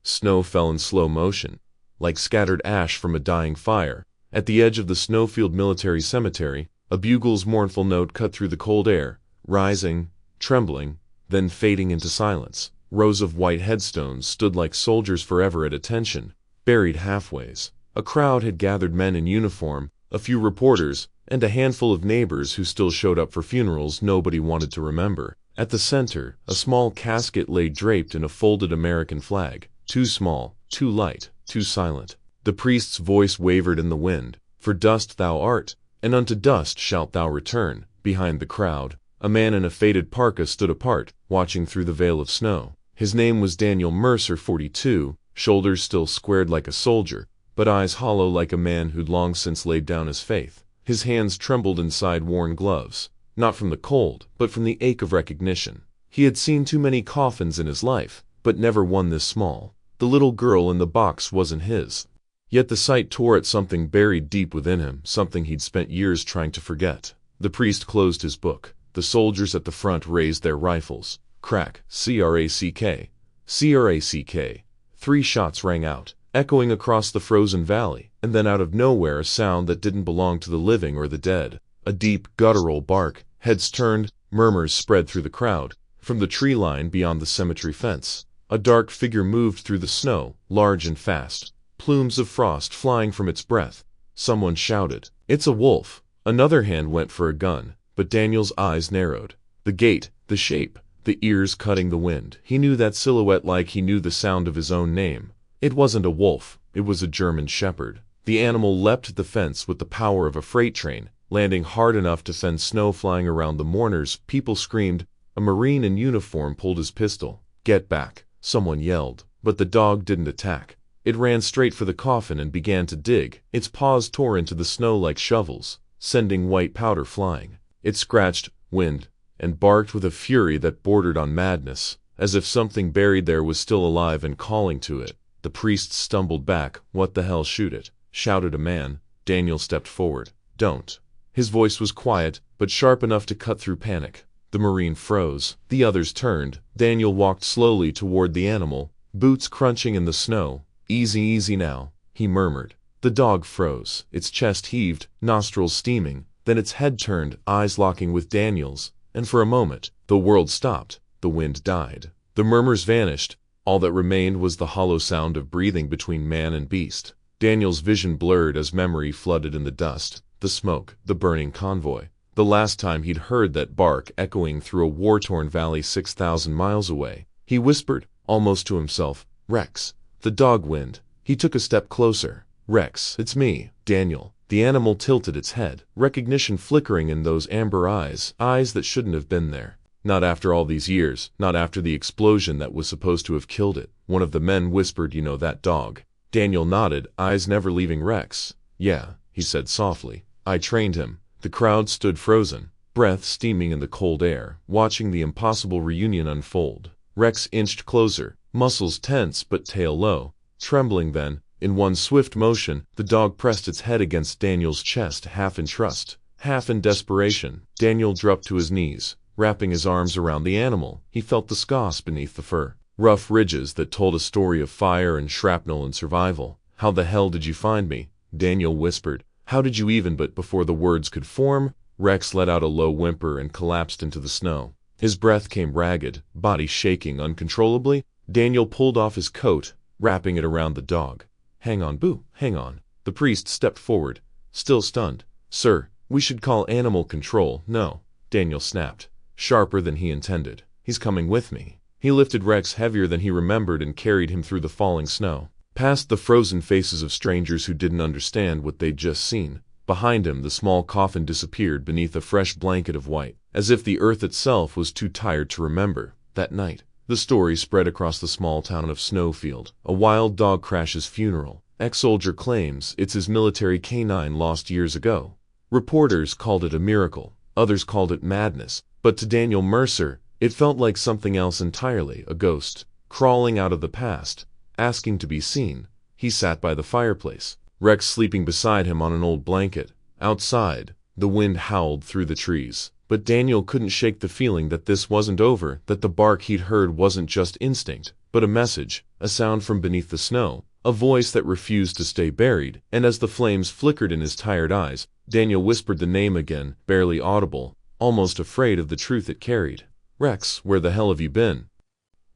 Snow fell in slow motion, like scattered ash from a dying fire. At the edge of the Snowfield Military Cemetery, a bugle's mournful note cut through the cold air, rising, trembling, then fading into silence. Rows of white headstones stood like soldiers forever at attention, buried halfways. A crowd had gathered, men in uniform, a few reporters, and a handful of neighbors who still showed up for funerals nobody wanted to remember. At the center, a small casket lay draped in a folded American flag, too small, too light, too silent. The priest's voice wavered in the wind. For dust thou art, and unto dust shalt thou return. Behind the crowd, a man in a faded parka stood apart, watching through the veil of snow. His name was Daniel Mercer, 42, shoulders still squared like a soldier, but eyes hollow like a man who'd long since laid down his faith. His hands trembled inside worn gloves, not from the cold, but from the ache of recognition. He had seen too many coffins in his life, but never one this small. The little girl in the box wasn't his. Yet the sight tore at something buried deep within him, something he'd spent years trying to forget. The priest closed his book. The soldiers at the front raised their rifles. Crack, crack, crack. 3 shots rang out, echoing across the frozen valley, and then out of nowhere a sound that didn't belong to the living or the dead. A deep, guttural bark. Heads turned, murmurs spread through the crowd. From the tree line beyond the cemetery fence, a dark figure moved through the snow, large and fast, plumes of frost flying from its breath. Someone shouted, "It's a wolf!" Another hand went for a gun, but Daniel's eyes narrowed. The gait, the shape, the ears cutting the wind. He knew that silhouette like he knew the sound of his own name. It wasn't a wolf, it was a German shepherd. The animal leapt at the fence with the power of a freight train, landing hard enough to send snow flying around the mourners. People screamed. A Marine in uniform pulled his pistol. "Get back," someone yelled. But the dog didn't attack. It ran straight for the coffin and began to dig. Its paws tore into the snow like shovels, sending white powder flying. It scratched, whined, and barked with a fury that bordered on madness, as if something buried there was still alive and calling to it. The priest stumbled back. "What the hell, shoot it," shouted a man. Daniel stepped forward. "Don't." His voice was quiet, but sharp enough to cut through panic. The Marine froze. The others turned. Daniel walked slowly toward the animal, boots crunching in the snow. "Easy, easy now," he murmured. The dog froze. Its chest heaved, nostrils steaming. Then its head turned, eyes locking with Daniel's, and for a moment, the world stopped. The wind died. The murmurs vanished. All that remained was the hollow sound of breathing between man and beast. Daniel's vision blurred as memory flooded in the dust, the smoke, the burning convoy. The last time he'd heard that bark echoing through a war-torn valley 6,000 miles away. He whispered, almost to himself, "Rex." The dog whined. He took a step closer. "Rex, it's me, Daniel." The animal tilted its head, recognition flickering in those amber eyes, eyes that shouldn't have been there. "Not after all these years, not after the explosion that was supposed to have killed it." One of the men whispered, "You know that dog?" Daniel nodded, eyes never leaving Rex. "Yeah," he said softly. "I trained him." The crowd stood frozen, breath steaming in the cold air, watching the impossible reunion unfold. Rex inched closer, muscles tense but tail low, trembling. Then, in one swift motion, the dog pressed its head against Daniel's chest, half in trust, half in desperation. Daniel dropped to his knees, wrapping his arms around the animal. He felt the scoss beneath the fur, rough ridges that told a story of fire and shrapnel and survival. "How the hell did you find me?" Daniel whispered. "How did you even?" But before the words could form, Rex let out a low whimper and collapsed into the snow. His breath came ragged, body shaking uncontrollably. Daniel pulled off his coat, wrapping it around the dog. "Hang on, Boo, hang on." The priest stepped forward, still stunned. "Sir, we should call animal control." "No," Daniel snapped, sharper than he intended. "He's coming with me." He lifted Rex heavier than he remembered and carried him through the falling snow, past the frozen faces of strangers who didn't understand what they'd just seen. Behind him, the small coffin disappeared beneath a fresh blanket of white, as if the earth itself was too tired to remember. That night, the story spread across the small town of Snowfield. A wild dog crashes funeral. Ex-soldier claims it's his military canine lost years ago. Reporters called it a miracle. Others called it madness. But to Daniel Mercer, it felt like something else entirely, a ghost, crawling out of the past, asking to be seen. He sat by the fireplace, Rex sleeping beside him on an old blanket. Outside, the wind howled through the trees. But Daniel couldn't shake the feeling that this wasn't over, that the bark he'd heard wasn't just instinct, but a message, a sound from beneath the snow, a voice that refused to stay buried, and as the flames flickered in his tired eyes, Daniel whispered the name again, barely audible, almost afraid of the truth it carried. "Rex, where the hell have you been?"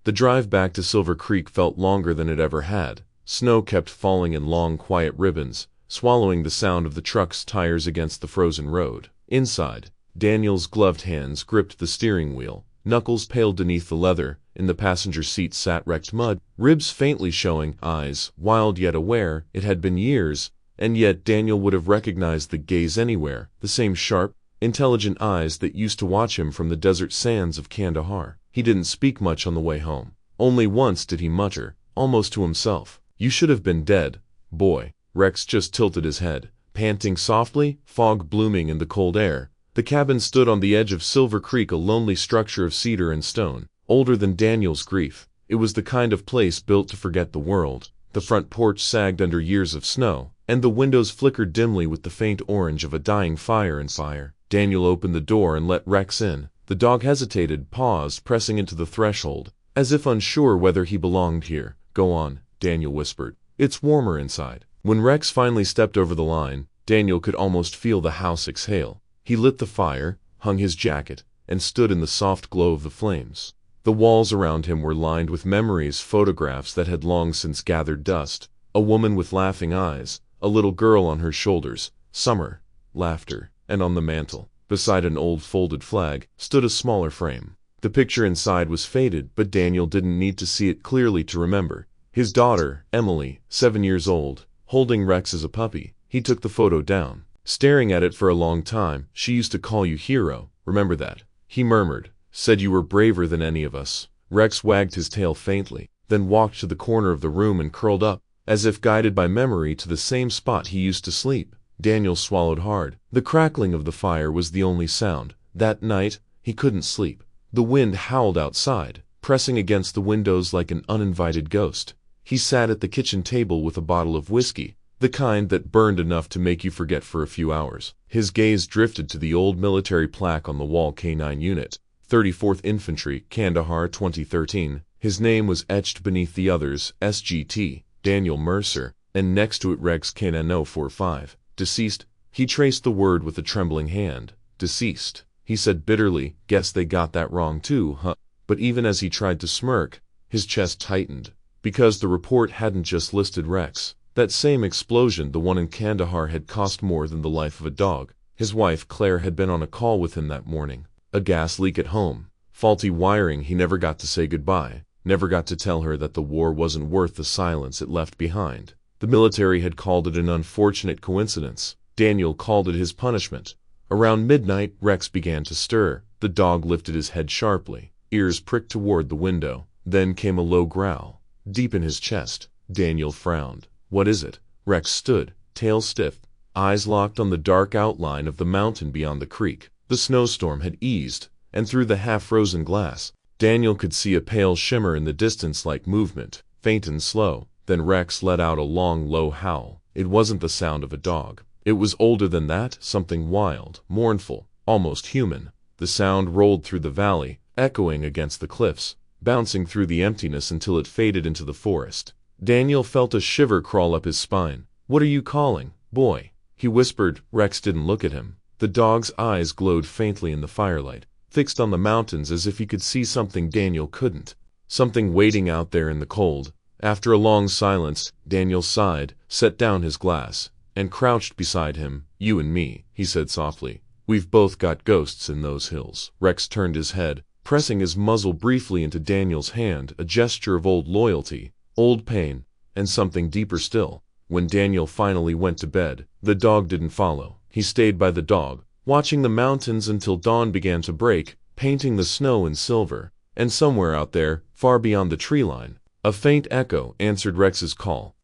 The drive back to Silver Creek felt longer than it ever had. Snow kept falling in long, quiet ribbons, swallowing the sound of the truck's tires against the frozen road. Inside, Daniel's gloved hands gripped the steering wheel, knuckles paled beneath the leather. In the passenger seat sat wrecked Mud, ribs faintly showing, eyes, wild yet aware. It had been years, and yet Daniel would have recognized the gaze anywhere, the same sharp, intelligent eyes that used to watch him from the desert sands of Kandahar. He didn't speak much on the way home. Only once did he mutter, almost to himself, "You should have been dead, boy." Rex just tilted his head, panting softly, fog blooming in the cold air. The cabin stood on the edge of Silver Creek, a lonely structure of cedar and stone, older than Daniel's grief. It was the kind of place built to forget the world. The front porch sagged under years of snow, and the windows flickered dimly with the faint orange of a dying fire inside. Daniel opened the door and let Rex in. The dog hesitated, paused, pressing into the threshold, as if unsure whether he belonged here. "Go on," Daniel whispered. "It's warmer inside." When Rex finally stepped over the line, Daniel could almost feel the house exhale. He lit the fire, hung his jacket, and stood in the soft glow of the flames. The walls around him were lined with memories, photographs that had long since gathered dust. A woman with laughing eyes, a little girl on her shoulders, summer, laughter, and on the mantel, beside an old folded flag, stood a smaller frame. The picture inside was faded, but Daniel didn't need to see it clearly to remember. His daughter, Emily, 7 years old, holding Rex as a puppy. He took the photo down, staring at it for a long time. "She used to call you hero, remember that?" he murmured. "Said you were braver than any of us." Rex wagged his tail faintly, then walked to the corner of the room and curled up, as if guided by memory to the same spot he used to sleep. Daniel swallowed hard. The crackling of the fire was the only sound. That night, he couldn't sleep. The wind howled outside, pressing against the windows like an uninvited ghost. He sat at the kitchen table with a bottle of whiskey, the kind that burned enough to make you forget for a few hours. His gaze drifted to the old military plaque on the wall. Canine Unit, 34th Infantry, Kandahar, 2013. His name was etched beneath the others, SGT, Daniel Mercer, and next to it Rex Canine 045. "Deceased." He traced the word with a trembling hand. "Deceased," he said bitterly. "Guess they got that wrong too, huh?" But even as he tried to smirk, his chest tightened, because the report hadn't just listed Rex. That same explosion, the one in Kandahar, had cost more than the life of a dog. His wife, Clara, had been on a call with him that morning. A gas leak at home. Faulty wiring. He never got to say goodbye. Never got to tell her that the war wasn't worth the silence it left behind. The military had called it an unfortunate coincidence. Daniel called it his punishment. Around midnight, Rex began to stir. The dog lifted his head sharply, ears pricked toward the window. Then came a low growl, deep in his chest. Daniel frowned. "What is it?" Rex stood, tail stiff, eyes locked on the dark outline of the mountain beyond the creek. The snowstorm had eased, and through the half-frozen glass, Daniel could see a pale shimmer in the distance, like movement, faint and slow. Then Rex let out a long, low howl. It wasn't the sound of a dog. It was older than that, something wild, mournful, almost human. The sound rolled through the valley, echoing against the cliffs, bouncing through the emptiness until it faded into the forest. Daniel felt a shiver crawl up his spine. "What are you calling, boy?" he whispered. Rex didn't look at him. The dog's eyes glowed faintly in the firelight, fixed on the mountains as if he could see something Daniel couldn't. Something waiting out there in the cold. After a long silence, Daniel sighed, set down his glass, and crouched beside him. "You and me," he said softly. "We've both got ghosts in those hills." Rex turned his head, pressing his muzzle briefly into Daniel's hand, a gesture of old loyalty, old pain, and something deeper still. When Daniel finally went to bed, the dog didn't follow. He stayed by the dog, watching the mountains until dawn began to break, painting the snow in silver. And somewhere out there, far beyond the tree line, a faint echo answered Rex's call.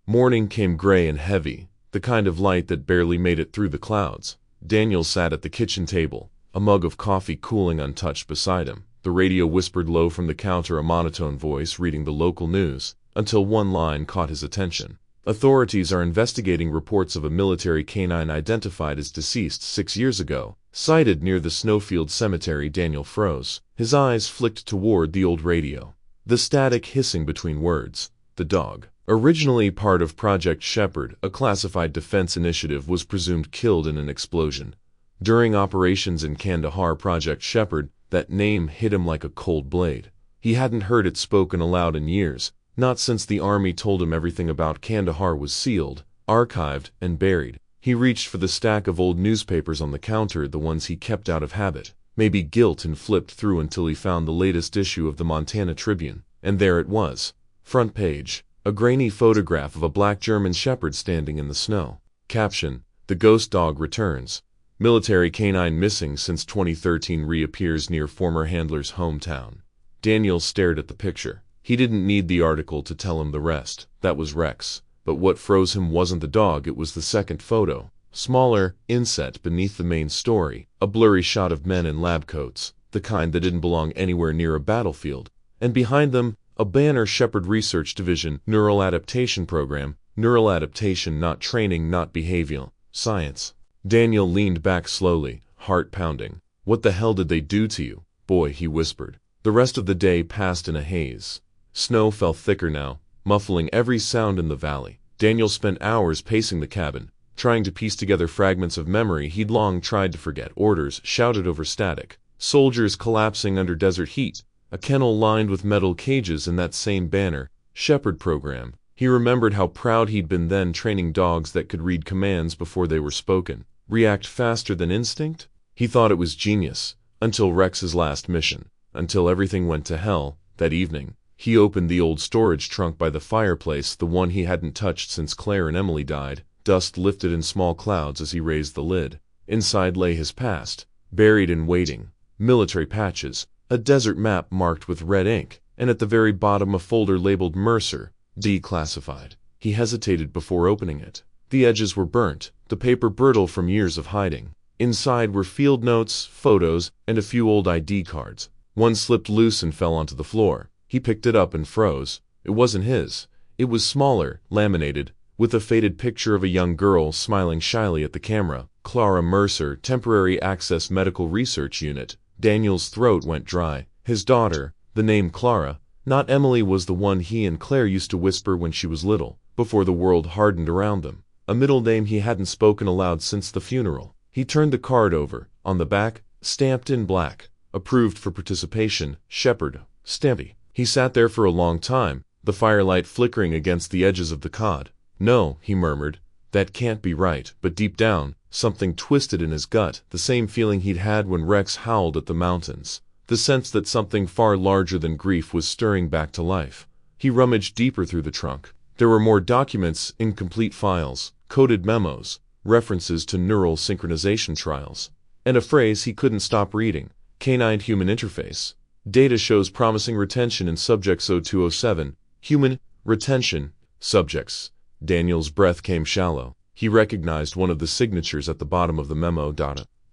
Morning came gray and heavy, the kind of light that barely made it through the clouds. Daniel sat at the kitchen table, a mug of coffee cooling untouched beside him. The radio whispered low from the counter, a monotone voice reading the local news, until one line caught his attention. "Authorities are investigating reports of a military canine identified as deceased 6 years ago, sighted near the Snowfield Cemetery." Daniel froze. His eyes flicked toward the old radio. The static hissing between words. The dog, originally part of Project Shepherd, a classified defense initiative, was presumed killed in an explosion. During operations in Kandahar, Project Shepherd, that name hit him like a cold blade. He hadn't heard it spoken aloud in years, not since the army told him everything about Kandahar was sealed, archived, and buried. He reached for the stack of old newspapers on the counter, the ones he kept out of habit, maybe guilt, and flipped through until he found the latest issue of the Montana Tribune. And there it was. Front page. A grainy photograph of a black German shepherd standing in the snow. Caption: The ghost dog returns. Military canine missing since 2013 reappears near former handler's hometown. Daniel stared at the picture. He didn't need the article to tell him the rest. That was Rex. But what froze him wasn't the dog, it was the second photo. Smaller, inset beneath the main story, a blurry shot of men in lab coats, the kind that didn't belong anywhere near a battlefield. And behind them, a banner: Shepherd Research Division, Neural Adaptation Program. Neural adaptation, not training, not behavioral science. Daniel leaned back slowly, heart pounding. What the hell did they do to you, boy? He whispered. The rest of the day passed in a haze. Snow fell thicker now, muffling every sound in the valley. Daniel spent hours pacing the cabin, trying to piece together fragments of memory he'd long tried to forget. Orders shouted over static, soldiers collapsing under desert heat, a kennel lined with metal cages, and that same banner, Shepherd Program. He remembered how proud he'd been then, training dogs that could read commands before they were spoken, react faster than instinct. He thought it was genius, until Rex's last mission, until everything went to hell. That evening, he opened the old storage trunk by the fireplace, the one he hadn't touched since Claire and Emily died. Dust lifted in small clouds as he raised the lid. Inside lay his past, buried in waiting. Military patches, a desert map marked with red ink, and at the very bottom a folder labeled Mercer, declassified. He hesitated before opening it. The edges were burnt, the paper brittle from years of hiding. Inside were field notes, photos, and a few old ID cards. One slipped loose and fell onto the floor. He picked it up and froze. It wasn't his. It was smaller, laminated, with a faded picture of a young girl smiling shyly at the camera. Clara Mercer, Temporary Access Medical Research Unit. Daniel's throat went dry. His daughter, the name Clara, not Emily, was the one he and Claire used to whisper when she was little, before the world hardened around them. A middle name he hadn't spoken aloud since the funeral. He turned the card over. On the back, stamped in black, approved for participation, Shepherd, Stampy. He sat there for a long time, the firelight flickering against the edges of the cod. No, he murmured, that can't be right. But deep down, something twisted in his gut, the same feeling he'd had when Rex howled at the mountains. The sense that something far larger than grief was stirring back to life. He rummaged deeper through the trunk. There were more documents, incomplete files, coded memos, references to neural synchronization trials, and a phrase he couldn't stop reading: canine-human interface. Data shows promising retention in subjects 0207. Human retention subjects. Daniel's breath came shallow. He recognized one of the signatures at the bottom of the memo.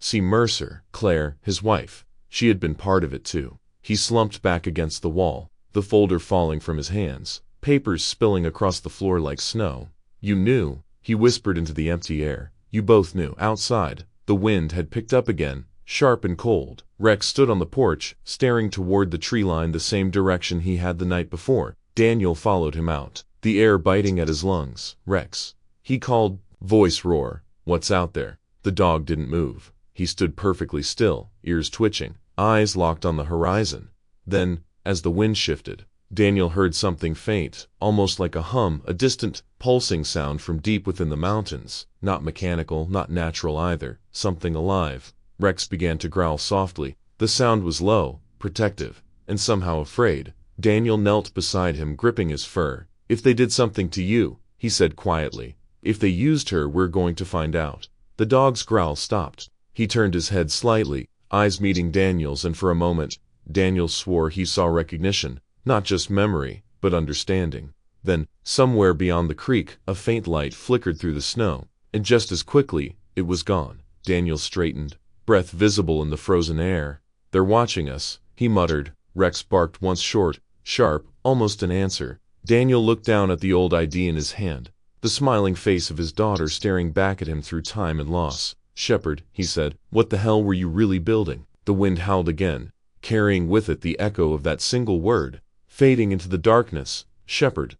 See Mercer, Claire, his wife. She had been part of it too. He slumped back against the wall, the folder falling from his hands, papers spilling across the floor like snow. You knew, he whispered into the empty air. You both knew. Outside, the wind had picked up again, sharp and cold. Rex stood on the porch, staring toward the tree line, the same direction he had the night before. Daniel followed him out, the air biting at his lungs. Rex, he called, voice roar. What's out there? The dog didn't move. He stood perfectly still, ears twitching, eyes locked on the horizon. Then, as the wind shifted, Daniel heard something faint, almost like a hum, a distant, pulsing sound from deep within the mountains. Not mechanical, not natural either, something alive. Rex began to growl softly. The sound was low, protective, and somehow afraid. Daniel knelt beside him, gripping his fur. If they did something to you, he said quietly, if they used her, we're going to find out. The dog's growl stopped. He turned his head slightly, eyes meeting Daniel's, and for a moment, Daniel swore he saw recognition, not just memory, but understanding. Then, somewhere beyond the creek, a faint light flickered through the snow, and just as quickly, it was gone. Daniel straightened, breath visible in the frozen air. They're watching us, he muttered. Rex barked once, short, sharp, almost an answer. Daniel looked down at the old ID in his hand, the smiling face of his daughter staring back at him through time and loss. Shepherd, he said, what the hell were you really building? The wind howled again, carrying with it the echo of that single word. fading into the darkness. Shepherd.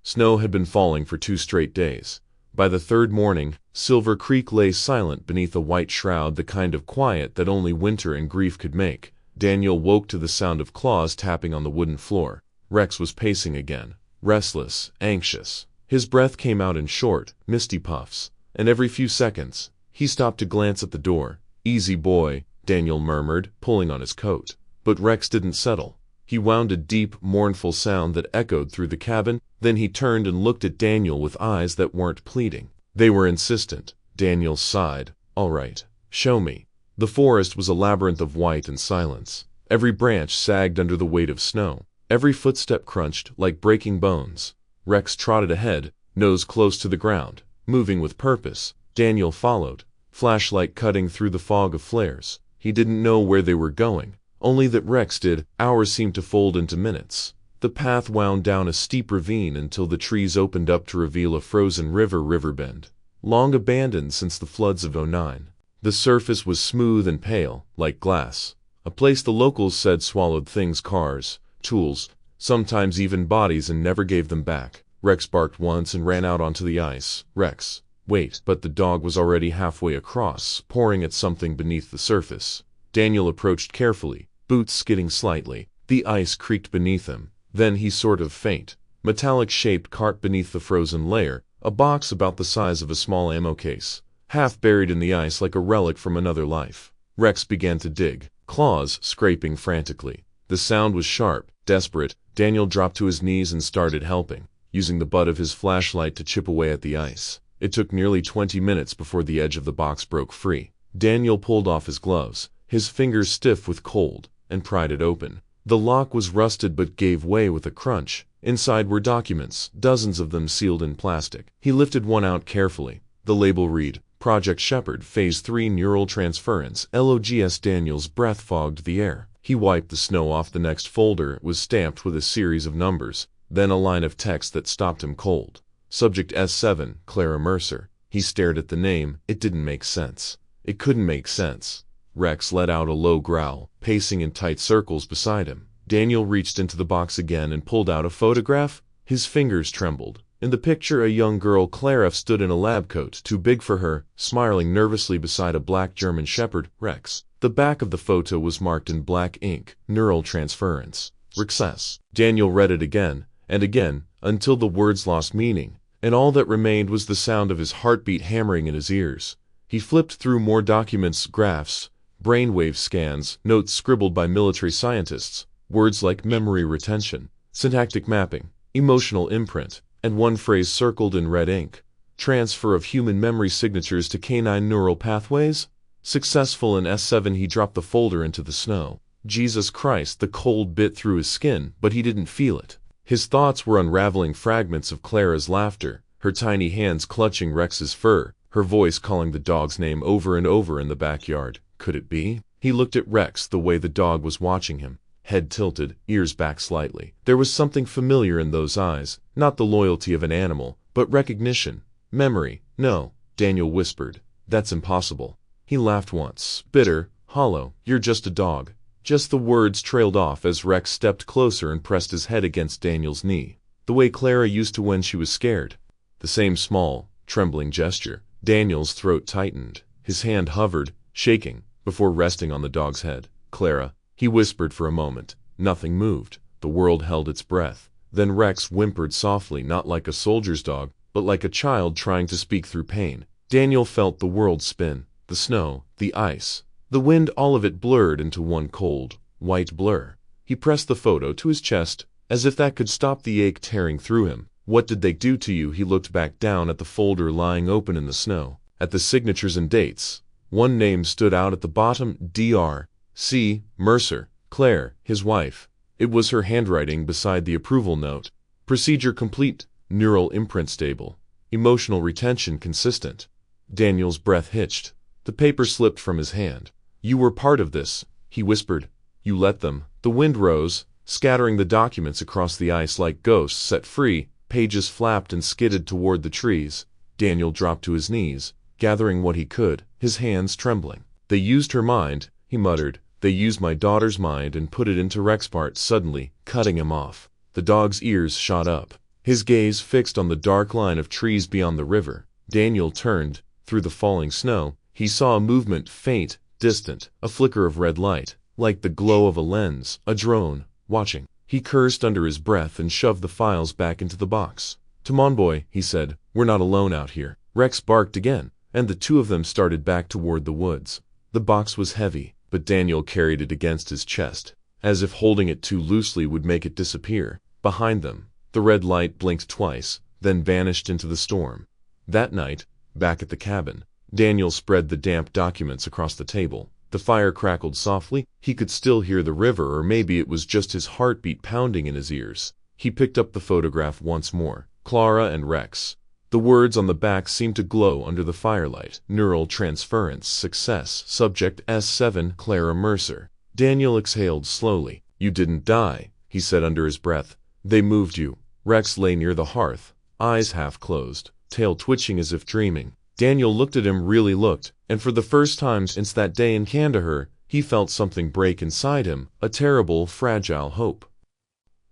Snow had been falling for 2 straight days. By the third morning, Silver Creek lay silent beneath a white shroud, the kind of quiet that only winter and grief could make. Daniel woke to the sound of claws tapping on the wooden floor. Rex was pacing again, restless, anxious. His breath came out in short, misty puffs, and every few seconds, he stopped to glance at the door. "Easy, boy," Daniel murmured, pulling on his coat. But Rex didn't settle. He wound a deep, mournful sound that echoed through the cabin. Then he turned and looked at Daniel with eyes that weren't pleading. They were insistent. Daniel sighed. "All right, show me." The forest was a labyrinth of white and silence. Every branch sagged under the weight of snow. Every footstep crunched like breaking bones. Rex trotted ahead, nose close to the ground, moving with purpose. Daniel followed, flashlight cutting through the fog of flares. He didn't know where they were going, only that Rex did. Hours seemed to fold into minutes. The path wound down a steep ravine until the trees opened up to reveal a frozen riverbend, long abandoned since the floods of '09. The surface was smooth and pale, like glass, a place the locals said swallowed things, cars, tools, sometimes even bodies, and never gave them back. Rex barked once and ran out onto the ice. "Rex, wait." But the dog was already halfway across, pouring at something beneath the surface. Daniel approached carefully, boots skidding slightly. The ice creaked beneath him. Then he sort of faint. Metallic-shaped cart beneath the frozen layer, a box about the size of a small ammo case, half buried in the ice like a relic from another life. Rex began to dig, claws scraping frantically. The sound was sharp, desperate. Daniel dropped to his knees and started helping, using the butt of his flashlight to chip away at the ice. It took nearly 20 minutes before the edge of the box broke free. Daniel pulled off his gloves, his fingers stiff with cold, and pried it open. The lock was rusted but gave way with a crunch. Inside were documents, dozens of them sealed in plastic. He lifted one out carefully. The label read, "Project Shepherd, Phase 3 Neural-Transference, LOGS." Daniel's breath fogged the air. He wiped the snow off. The next folder was stamped with a series of numbers, then a line of text that stopped him cold. Subject S7, Clara Mercer. He stared at the name. It didn't make sense. It couldn't make sense. Rex let out a low growl, pacing in tight circles beside him. Daniel reached into the box again and pulled out a photograph. His fingers trembled. In the picture, a young girl, Clara, stood in a lab coat too big for her, smiling nervously beside a black German shepherd, Rex. The back of the photo was marked in black ink, "Neural-Transference. Success." Daniel read it again, and again, until the words lost meaning, and all that remained was the sound of his heartbeat hammering in his ears. He flipped through more documents, graphs, brainwave scans, notes scribbled by military scientists, words like memory retention, syntactic mapping, emotional imprint, and one phrase circled in red ink: transfer of human memory signatures to canine neural pathways. Successful. In S7 he dropped the folder into the snow. Jesus Christ, the cold bit through his skin, but he didn't feel it. His thoughts were unraveling fragments of Clara's laughter, her tiny hands clutching Rex's fur, her voice calling the dog's name over and over in the backyard. Could it be? He looked at Rex the way the dog was watching him, head tilted, ears back slightly. There was something familiar in those eyes, not the loyalty of an animal, but recognition, memory. "No," Daniel whispered. "That's impossible." He laughed once, bitter, hollow. "You're just a dog." Just the words trailed off as Rex stepped closer and pressed his head against Daniel's knee, the way Clara used to when she was scared. The same small, trembling gesture. Daniel's throat tightened. His hand hovered, shaking, before resting on the dog's head. "Clara," he whispered. For a moment, nothing moved. The world held its breath. Then Rex whimpered softly, not like a soldier's dog, but like a child trying to speak through pain. Daniel felt the world spin. The snow, the ice, the wind, all of it blurred into one cold, white blur. He pressed the photo to his chest, as if that could stop the ache tearing through him. "What did they do to you?" He looked back down at the folder lying open in the snow, at the signatures and dates. One name stood out at the bottom: Dr. C. Mercer, Claire, his wife. It was her handwriting beside the approval note. "Procedure complete. Neural imprint stable. Emotional retention consistent." Daniel's breath hitched. The paper slipped from his hand. "You were part of this," he whispered. "You let them." The wind rose, scattering the documents across the ice like ghosts set free. Pages flapped and skidded toward the trees. Daniel dropped to his knees, gathering what he could, his hands trembling. "They used her mind," he muttered. They used my daughter's mind and put it into Rex part, suddenly cutting him off. The dog's ears shot up, his gaze fixed on the dark line of trees beyond the river. Daniel turned. Through the falling snow, he saw a movement, faint, distant, a flicker of red light, like the glow of a lens, a drone, watching. He cursed under his breath and shoved the files back into the box. "Come on, boy," he said. "We're not alone out here." Rex barked again, and the two of them started back toward the woods. The box was heavy, but Daniel carried it against his chest, as if holding it too loosely would make it disappear. Behind them, the red light blinked twice, then vanished into the storm. That night, back at the cabin, Daniel spread the damp documents across the table. The fire crackled softly. He could still hear the river, or maybe it was just his heartbeat pounding in his ears. He picked up the photograph once more. Clara and Rex. The words on the back seemed to glow under the firelight. Neural-transference success. Subject S7, Clara Mercer. Daniel exhaled slowly. "You didn't die," he said under his breath. "They moved you." Rex lay near the hearth, eyes half closed, tail twitching as if dreaming. Daniel looked at him, really looked, and for the first time since that day in Kandahar, he felt something break inside him, a terrible, fragile hope.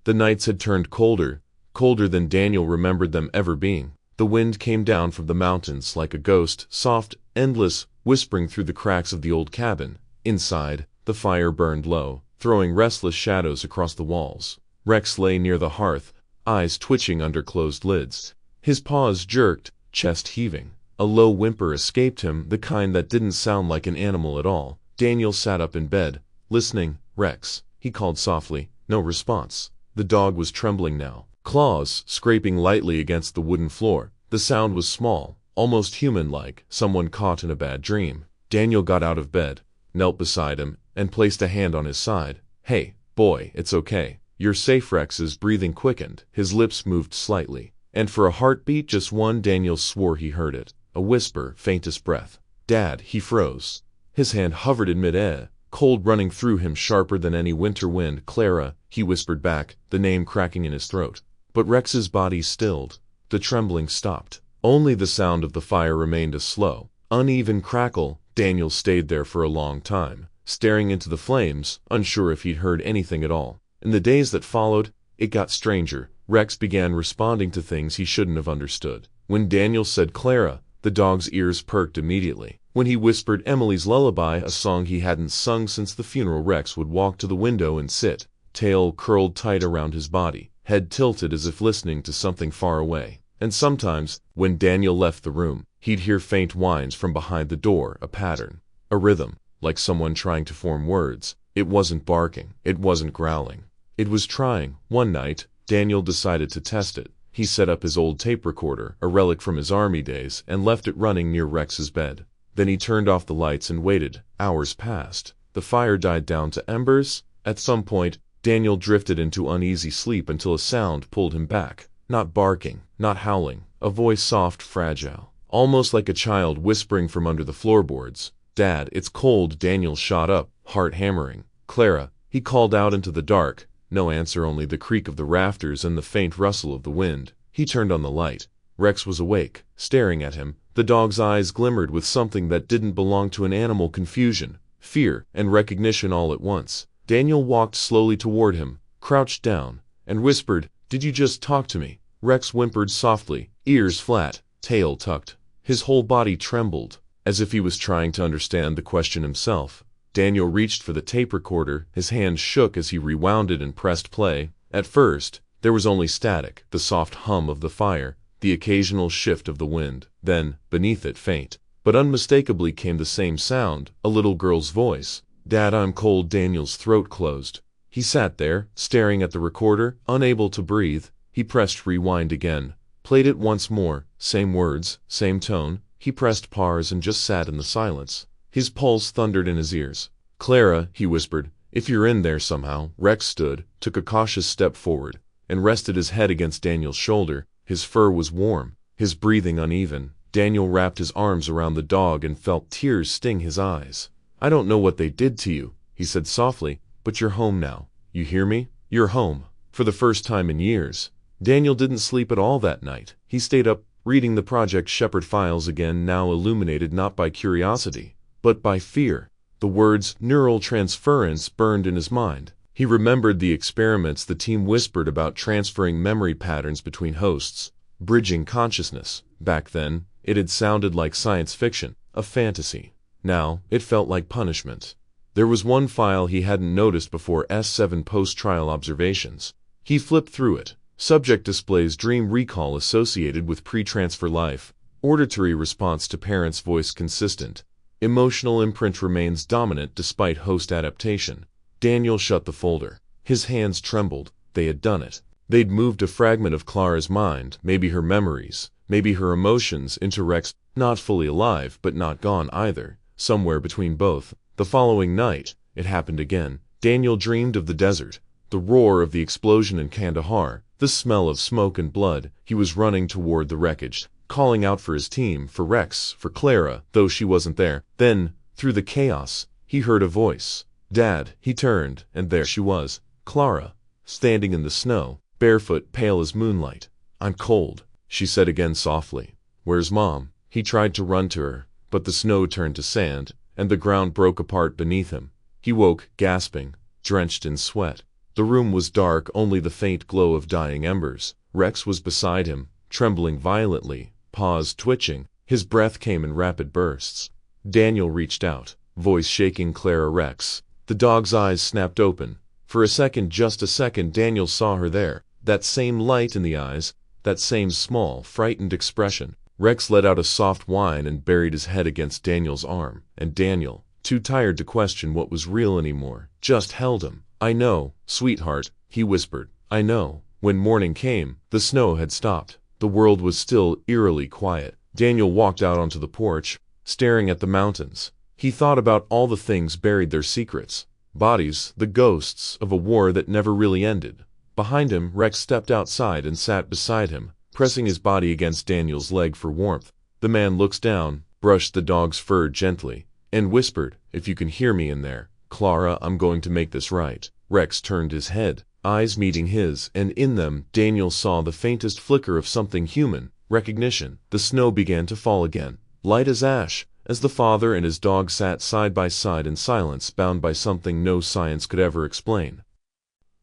The nights had turned colder, colder than Daniel remembered them ever being. The wind came down from the mountains like a ghost, soft, endless, whispering through the cracks of the old cabin. Inside, the fire burned low, throwing restless shadows across the walls. Rex lay near the hearth, eyes twitching under closed lids. His paws jerked, chest heaving. A low whimper escaped him, the kind that didn't sound like an animal at all. Daniel sat up in bed, listening. "Rex," he called softly. No response. The dog was trembling now, claws scraping lightly against the wooden floor. The sound was small, almost human-like, someone caught in a bad dream. Daniel got out of bed, knelt beside him, and placed a hand on his side. "Hey, boy, it's okay. You're safe." Rex's breathing quickened, his lips moved slightly, and for a heartbeat, just one, Daniel swore he heard it. A whisper, faintest breath. "Dad." He froze. His hand hovered in mid-air, cold running through him sharper than any winter wind. "Clara," he whispered back, the name cracking in his throat. But Rex's body stilled. The trembling stopped. Only the sound of the fire remained, a slow, uneven crackle. Daniel stayed there for a long time, staring into the flames, unsure if he'd heard anything at all. In the days that followed, it got stranger. Rex began responding to things he shouldn't have understood. When Daniel said Clara, the dog's ears perked immediately. When he whispered Emily's lullaby, a song he hadn't sung since the funeral, Rex would walk to the window and sit, tail curled tight around his body, head tilted as if listening to something far away. And sometimes, when Daniel left the room, he'd hear faint whines from behind the door, a pattern, a rhythm, like someone trying to form words. It wasn't barking, it wasn't growling. It was trying. One night, Daniel decided to test it. He set up his old tape recorder, a relic from his army days, and left it running near Rex's bed. Then he turned off the lights and waited. Hours passed. The fire died down to embers. At some point, Daniel drifted into uneasy sleep until a sound pulled him back. Not barking, not howling. A voice, soft, fragile, almost like a child whispering from under the floorboards. "Dad, it's cold." Daniel shot up, heart hammering. "Clara," he called out into the dark. No answer, only the creak of the rafters and the faint rustle of the wind. He turned on the light. Rex was awake, staring at him. The dog's eyes glimmered with something that didn't belong to an animal: confusion, fear, and recognition all at once. Daniel walked slowly toward him, crouched down, and whispered, "Did you just talk to me?" Rex whimpered softly, ears flat, tail tucked. His whole body trembled, as if he was trying to understand the question himself. Daniel reached for the tape recorder. His hand shook as he rewound it and pressed play. At first, there was only static, the soft hum of the fire, the occasional shift of the wind. Then, beneath it, faint, but unmistakably, came the same sound, a little girl's voice. "Dad, I'm cold." Daniel's throat closed. He sat there, staring at the recorder, unable to breathe. He pressed rewind again, played it once more, same words, same tone. He pressed pause and just sat in the silence. His pulse thundered in his ears. "Clara," he whispered, "if you're in there somehow." Rex stood, took a cautious step forward, and rested his head against Daniel's shoulder. His fur was warm, his breathing uneven. Daniel wrapped his arms around the dog and felt tears sting his eyes. "I don't know what they did to you," he said softly, "but you're home now. You hear me? You're home." For the first time in years, Daniel didn't sleep at all that night. He stayed up, reading the Project Shepherd files again, now illuminated not by curiosity, but by fear. The words neuro-transference burned in his mind. He remembered the experiments the team whispered about transferring memory patterns between hosts, bridging consciousness. Back then, it had sounded like science fiction, a fantasy. Now, it felt like punishment. There was one file he hadn't noticed before: S7 post-trial observations. He flipped through it. Subject displays dream recall associated with pre-transfer life. Auditory response to parent's voice consistent. Emotional imprint remains dominant despite host adaptation. Daniel shut the folder. His hands trembled. They had done it. They'd moved a fragment of Clara's mind, maybe her memories, maybe her emotions, into Rex, not fully alive, but not gone either, somewhere between both. The following night, it happened again. Daniel dreamed of the desert, the roar of the explosion in Kandahar, the smell of smoke and blood. He was running toward the wreckage, calling out for his team, for Rex, for Clara, though she wasn't there. Then, through the chaos, he heard a voice. Dad. He turned, and there she was, Clara, standing in the snow, barefoot, pale as moonlight. I'm cold, she said again softly. Where's Mom? He tried to run to her, but the snow turned to sand, and the ground broke apart beneath him. He woke, gasping, drenched in sweat. The room was dark, only the faint glow of dying embers. Rex was beside him, trembling violently, paws twitching. His breath came in rapid bursts. Daniel reached out, voice shaking. Clara. Rex. The dog's eyes snapped open. For a second, just a second, Daniel saw her there. That same light in the eyes, that same small, frightened expression. Rex let out a soft whine and buried his head against Daniel's arm, and Daniel, too tired to question what was real anymore, just held him. I know, sweetheart, he whispered. I know. When morning came, the snow had stopped. The world was still, eerily quiet. Daniel walked out onto the porch, staring at the mountains. He thought about all the things buried, their secrets. Bodies, the ghosts of a war that never really ended. Behind him, Rex stepped outside and sat beside him, pressing his body against Daniel's leg for warmth. The man looked down, brushed the dog's fur gently, and whispered, if you can hear me in there, Clara, I'm going to make this right. Rex turned his head, eyes meeting his, and in them, Daniel saw the faintest flicker of something human, recognition. The snow began to fall again, light as ash, as the father and his dog sat side by side in silence, bound by something no science could ever explain.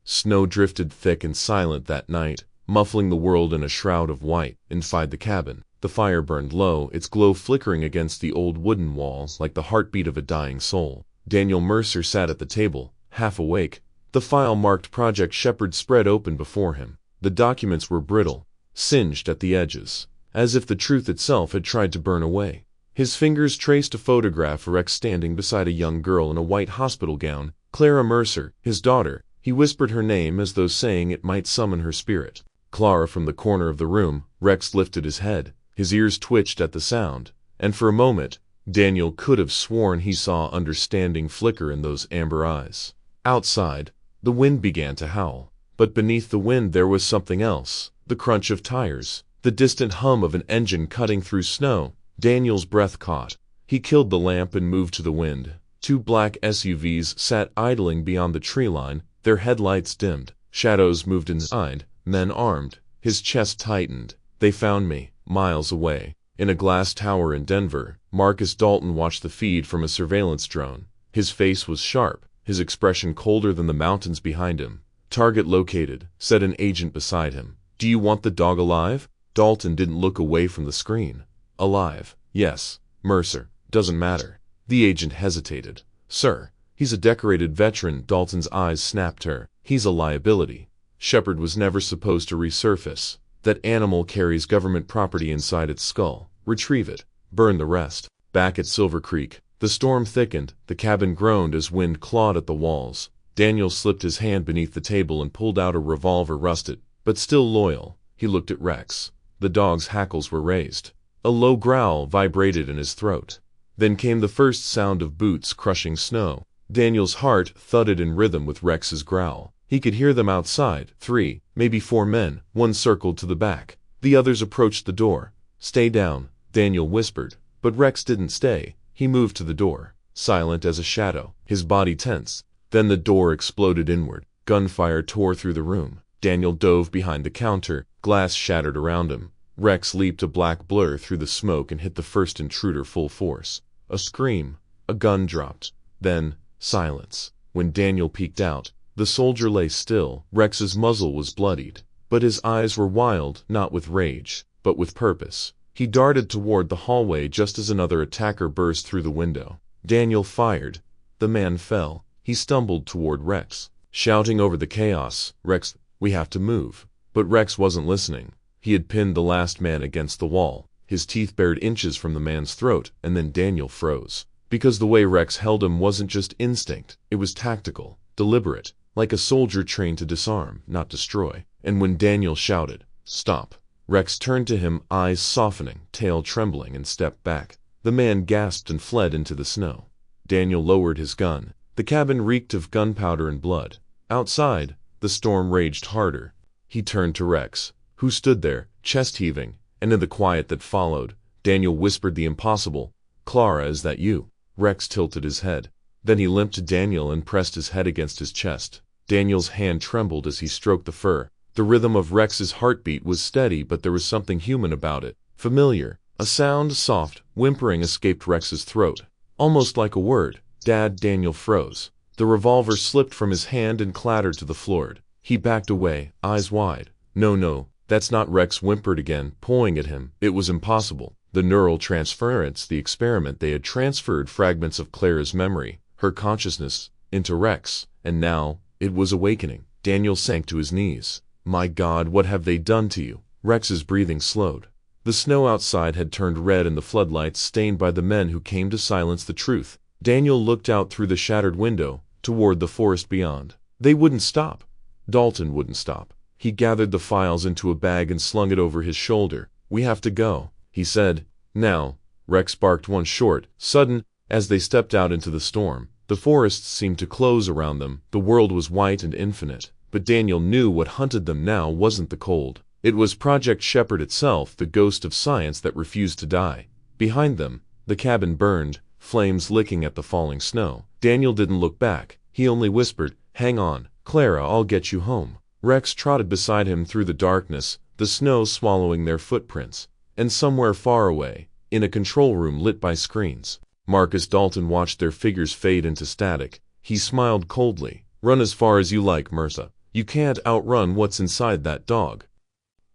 Snow drifted thick and silent that night, muffling the world in a shroud of white. Inside the cabin, the fire burned low, its glow flickering against the old wooden walls like the heartbeat of a dying soul. Daniel Mercer sat at the table, half awake. The file-marked Project Shepherd spread open before him. The documents were brittle, singed at the edges, as if the truth itself had tried to burn away. His fingers traced a photograph of Rex standing beside a young girl in a white hospital gown, Clara Mercer, his daughter. He whispered her name as though saying it might summon her spirit. Clara. From the corner of the room, Rex lifted his head. His ears twitched at the sound, and for a moment, Daniel could have sworn he saw understanding flicker in those amber eyes. Outside, the wind began to howl, but beneath the wind there was something else, the crunch of tires, the distant hum of an engine cutting through snow. Daniel's breath caught. He killed the lamp and moved to the wind. Two black SUVs sat idling beyond the tree line, their headlights dimmed. Shadows moved inside, men armed. His chest tightened. They found me, miles away. In a glass tower in Denver, Marcus Dalton watched the feed from a surveillance drone. His face was sharp, his expression colder than the mountains behind him. Target located, said an agent beside him. Do you want the dog alive? Dalton didn't look away from the screen. Alive, yes. Mercer, doesn't matter. The agent hesitated. Sir, he's a decorated veteran. Dalton's eyes snapped her. He's a liability. Shepherd was never supposed to resurface. That animal carries government property inside its skull. Retrieve it. Burn the rest. Back at Silver Creek, the storm thickened. The cabin groaned as wind clawed at the walls. Daniel slipped his hand beneath the table and pulled out a revolver, rusted, but still loyal. He looked at Rex. The dog's hackles were raised. A low growl vibrated in his throat. Then came the first sound of boots crushing snow. Daniel's heart thudded in rhythm with Rex's growl. He could hear them outside. 3, maybe 4 men. One circled to the back. The others approached the door. Stay down, Daniel whispered. But Rex didn't stay. He moved to the door, silent as a shadow, his body tense. Then the door exploded inward. Gunfire tore through the room. Daniel dove behind the counter. Glass shattered around him. Rex leaped a black blur through the smoke and hit the first intruder full force. A scream. A gun dropped. Then, silence. When Daniel peeked out, the soldier lay still. Rex's muzzle was bloodied, but his eyes were wild, not with rage, but with purpose. He darted toward the hallway just as another attacker burst through the window. Daniel fired. The man fell. He stumbled toward Rex, shouting over the chaos, "Rex, we have to move." But Rex wasn't listening. He had pinned the last man against the wall, his teeth bared inches from the man's throat, and then Daniel froze. Because the way Rex held him wasn't just instinct, it was tactical, deliberate, like a soldier trained to disarm, not destroy. And when Daniel shouted, "Stop," Rex turned to him, eyes softening, tail trembling, and stepped back. The man gasped and fled into the snow. Daniel lowered his gun. The cabin reeked of gunpowder and blood. Outside, the storm raged harder. He turned to Rex, who stood there, chest heaving, and in the quiet that followed, Daniel whispered the impossible, "Clara, is that you?" Rex tilted his head. Then he limped to Daniel and pressed his head against his chest. Daniel's hand trembled as he stroked the fur. The rhythm of Rex's heartbeat was steady, but there was something human about it, familiar. A sound, soft, whimpering, escaped Rex's throat, almost like a word. "Dad." Daniel froze. The revolver slipped from his hand and clattered to the floor. He backed away, eyes wide. "No, no, that's not." Rex whimpered again, pulling at him. It was impossible. The neuro-transference, the experiment. They had transferred fragments of Clara's memory, her consciousness, into Rex, and now it was awakening. Daniel sank to his knees. "My God, what have they done to you?" Rex's breathing slowed. The snow outside had turned red and the floodlights stained by the men who came to silence the truth. Daniel looked out through the shattered window, toward the forest beyond. They wouldn't stop. Dalton wouldn't stop. He gathered the files into a bag and slung it over his shoulder. "We have to go," he said. "Now." Rex barked one short, sudden, as they stepped out into the storm. The forests seemed to close around them. The world was white and infinite. But Daniel knew what hunted them now wasn't the cold. It was Project Shepherd itself, the ghost of science that refused to die. Behind them, the cabin burned, flames licking at the falling snow. Daniel didn't look back. He only whispered, "Hang on, Clara, I'll get you home." Rex trotted beside him through the darkness, the snow swallowing their footprints. And somewhere far away, in a control room lit by screens, Marcus Dalton watched their figures fade into static. He smiled coldly. "Run as far as you like, Mercer. You can't outrun what's inside that dog."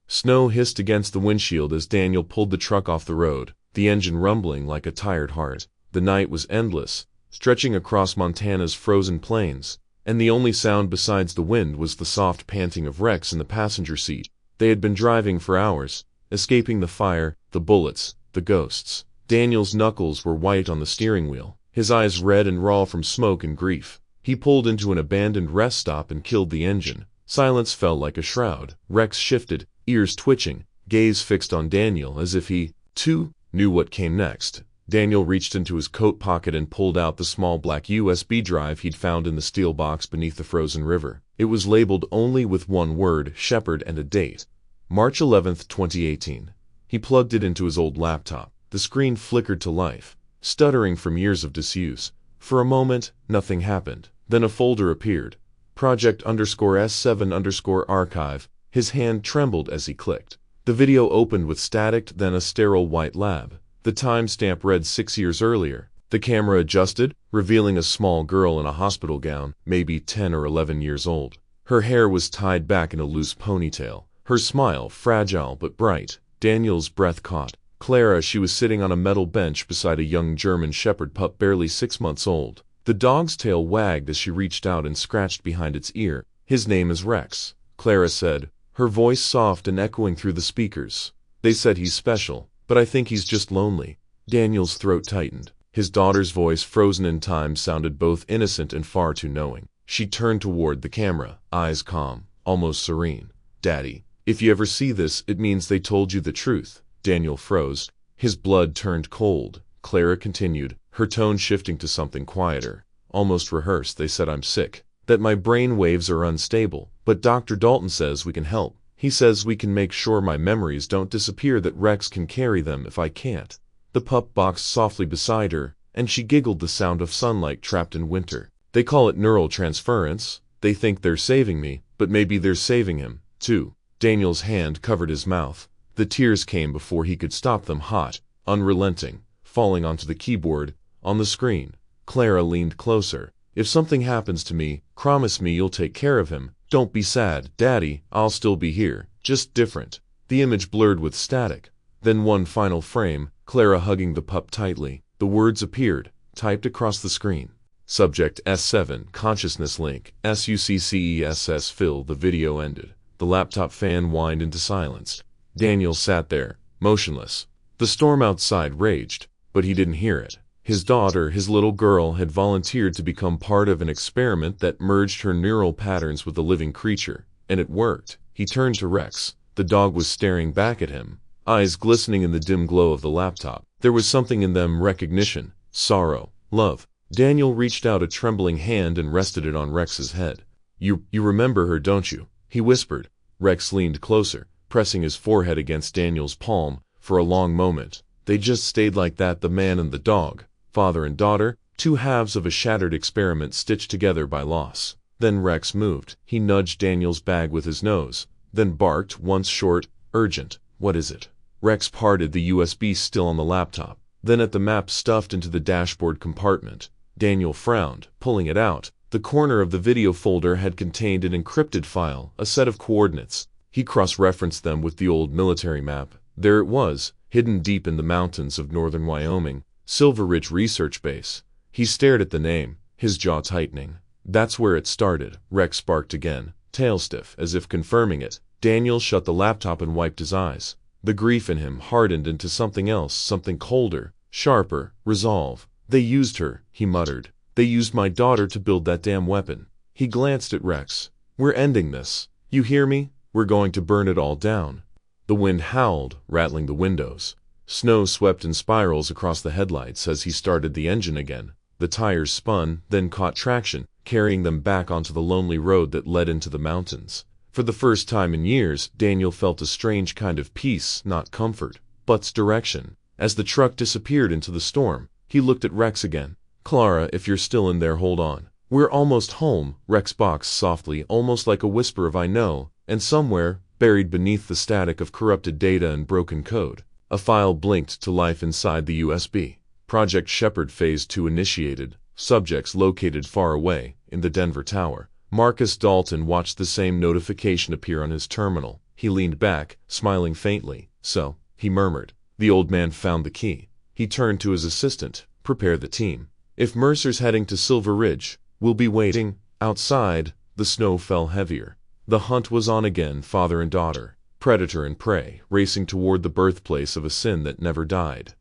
Snow hissed against the windshield as Daniel pulled the truck off the road, the engine rumbling like a tired heart. The night was endless, stretching across Montana's frozen plains, and the only sound besides the wind was the soft panting of Rex in the passenger seat. They had been driving for hours, escaping the fire, the bullets, the ghosts. Daniel's knuckles were white on the steering wheel, his eyes red and raw from smoke and grief. He pulled into an abandoned rest stop and killed the engine. Silence fell like a shroud. Rex shifted, ears twitching, gaze fixed on Daniel as if he, too, knew what came next. Daniel reached into his coat pocket and pulled out the small black USB drive he'd found in the steel box beneath the frozen river. It was labeled only with one word, Shepherd, and a date. March 11th, 2018. He plugged it into his old laptop. The screen flickered to life, stuttering from years of disuse. For a moment, nothing happened. Then a folder appeared. Project_S7_archive. His hand trembled as he clicked. The video opened with static, then a sterile white lab. The timestamp read 6 years earlier. The camera adjusted, revealing a small girl in a hospital gown, maybe 10 or 11 years old. Her hair was tied back in a loose ponytail. Her smile, fragile but bright. Daniel's breath caught. Clara, she was sitting on a metal bench beside a young German shepherd pup barely 6 months old. The dog's tail wagged as she reached out and scratched behind its ear. "His name is Rex," Clara said, her voice soft and echoing through the speakers. "They said he's special, but I think he's just lonely." Daniel's throat tightened. His daughter's voice, frozen in time, sounded both innocent and far too knowing. She turned toward the camera, eyes calm, almost serene. "Daddy, if you ever see this, it means they told you the truth." Daniel froze. His blood turned cold. Clara continued, her tone shifting to something quieter, almost rehearsed. "They said I'm sick, that my brain waves are unstable, but Dr. Dalton says we can help. He says we can make sure my memories don't disappear, that Rex can carry them if I can't." The pup boxed softly beside her, and she giggled, the sound of sunlight trapped in winter. "They call it neuro-transference. They think they're saving me, but maybe they're saving him, too." Daniel's hand covered his mouth. The tears came before he could stop them, hot, unrelenting, falling onto the keyboard, on the screen. Clara leaned closer. "If something happens to me, promise me you'll take care of him. Don't be sad, Daddy, I'll still be here, just different." The image blurred with static. Then one final frame, Clara hugging the pup tightly. The words appeared, typed across the screen. Subject S7, consciousness link, SUCCESS fill. The video ended. The laptop fan whined into silence. Daniel sat there, motionless. The storm outside raged, but he didn't hear it. His daughter, his little girl, had volunteered to become part of an experiment that merged her neural patterns with the living creature, and it worked. He turned to Rex. The dog was staring back at him, eyes glistening in the dim glow of the laptop. There was something in them: recognition, sorrow, love. Daniel reached out a trembling hand and rested it on Rex's head. You remember her, don't you?" he whispered. Rex leaned closer, pressing his forehead against Daniel's palm. For a long moment, they just stayed like that, the man and the dog, father and daughter, two halves of a shattered experiment stitched together by loss. Then Rex moved. He nudged Daniel's bag with his nose, then barked, once short, urgent. "What is it?" Rex parted the USB still on the laptop, then at the map stuffed into the dashboard compartment. Daniel frowned, pulling it out. The corner of the video folder had contained an encrypted file, a set of coordinates. He cross-referenced them with the old military map. There it was, hidden deep in the mountains of northern Wyoming, Silver Ridge Research Base. He stared at the name, his jaw tightening. "That's where it started," Rex barked again, tail stiff, as if confirming it. Daniel shut the laptop and wiped his eyes. The grief in him hardened into something else, something colder, sharper, resolve. "They used her," he muttered. "They used my daughter to build that damn weapon." He glanced at Rex. "We're ending this. You hear me? We're going to burn it all down." The wind howled, rattling the windows. Snow swept in spirals across the headlights as he started the engine again. The tires spun, then caught traction, carrying them back onto the lonely road that led into the mountains. For the first time in years, Daniel felt a strange kind of peace, not comfort, but direction. As the truck disappeared into the storm, he looked at Rex again. "Clara, if you're still in there, hold on. We're almost home," Rex boxed softly, almost like a whisper of "I know," and somewhere, buried beneath the static of corrupted data and broken code, a file blinked to life inside the USB. Project Shepard Phase 2 initiated. Subjects located far away, in the Denver Tower. Marcus Dalton watched the same notification appear on his terminal. He leaned back, smiling faintly. "So," he murmured. The old man found the key. He turned to his assistant. "Prepare the team. If Mercer's heading to Silver Ridge, we'll be waiting." Outside, the snow fell heavier. The hunt was on again, father and daughter, predator and prey, racing toward the birthplace of a sin that never died.